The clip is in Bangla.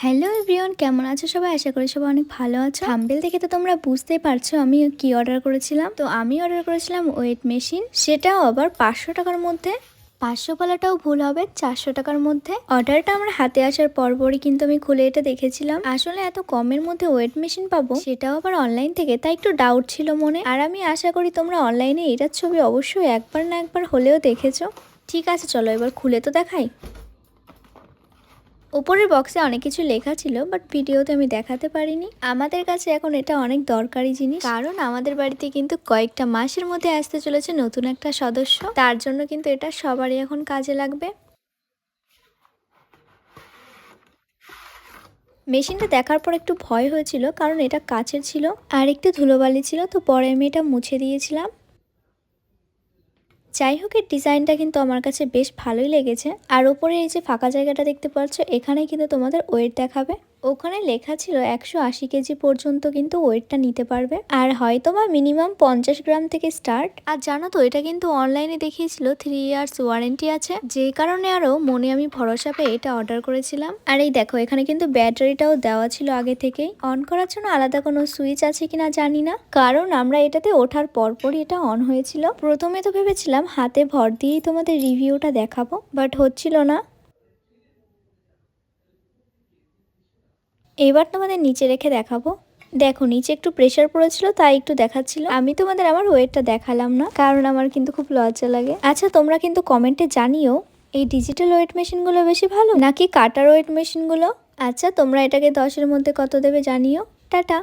হ্যালো এভরিওয়ান, কেমন আছো সবাই? আশা করি সবাই অনেক ভালো আছো। থাম্বনেল দেখে তো তোমরা বুঝতেই পারছো আমি কি অর্ডার করেছিলাম। তো আমি অর্ডার করেছিলাম ওয়েট মেশিন, সেটাও আবার 500 টাকার মধ্যে। 500 বলাটাও ভুল হবে, 400 টাকার মধ্যে। অর্ডারটা আমার হাতে আসার পরপরই কিন্তু আমি খুলে এটা দেখেছিলাম। আসলে এত কমের মধ্যে ওয়েট মেশিন পাবো, সেটাও আবার অনলাইন থেকে, তাই একটু ডাউট ছিল মনে। আর আমি আশা করি তোমরা অনলাইনে এটার ছবি অবশ্যই একবার না একবার হলেও দেখেছো। ঠিক আছে, চলো এবার খুলে তো দেখাই। উপরের বক্সে অনেক কিছু লেখা ছিল, বাট ভিডিওতে আমি দেখাতে পারিনি। আমাদের কাছে এখন এটা অনেক দরকারি জিনিস, কারণ আমাদের বাড়িতে কিন্তু কয়েকটা মাসের মধ্যে আসতে চলেছে নতুন একটা সদস্য। তার জন্য কিন্তু এটা সবারই এখন কাজে লাগবে। মেশিনটা দেখার পর একটু ভয় হয়েছিল, কারণ এটা কাচের ছিল আর একটু ধুলোবালি ছিল, তো পরে আমি এটা মুছে দিয়েছিলাম। যাই হোক, এর ডিজাইনটা কিন্তু আমার কাছে বেশ ভালোই লেগেছে। আর ওপরে এই যে ফাঁকা জায়গাটা দেখতে পাচ্ছ, এখানে কিন্তু তোমাদের ওয়েট দেখাবে। ওখানে লেখা ছিল 180 কেজি পর্যন্ত কিন্তু ওয়েটটা নিতে পারবে, আর হয়তো বা মিনিমাম 50 গ্রাম থেকে স্টার্ট। আর জানো তো, এটা কিন্তু অনলাইনে দেখিয়েছিল 3 ইয়ার্স ওয়ারেন্টি আছে, যে কারণে আরো মনে আমি ভরসা পেয়ে এটা অর্ডার করেছিলাম। আর এই দেখো, এখানে কিন্তু ব্যাটারিটাও দেওয়া ছিল আগে থেকেই। অন করার জন্য আলাদা কোনো সুইচ আছে কিনা জানি না, কারণ আমরা এটাতে ওঠার পরপরই এটা অন হয়েছিল। প্রথমে তো ভেবেছিলাম হাতে ভর দিয়েই তোমাদের রিভিউটা দেখাবো, বাট হচ্ছিল না। এবার তোমাদের নিচে রেখে দেখাবো। দেখো, নিচে একটু প্রেসার পড়েছিল, তাই একটু দেখাচ্ছিল। আমি তোমাদের আমার ওয়েটটা দেখালাম না, কারণ আমার কিন্তু খুব লজ্জা লাগে। আচ্ছা, তোমরা কিন্তু কমেন্টে জানিও এই ডিজিটাল ওয়েট মেশিনগুলো বেশি ভালো নাকি কাটার ওয়েট মেশিনগুলো। আচ্ছা, তোমরা এটাকে 10-এর মধ্যে কত দেবে জানিও। টাটা।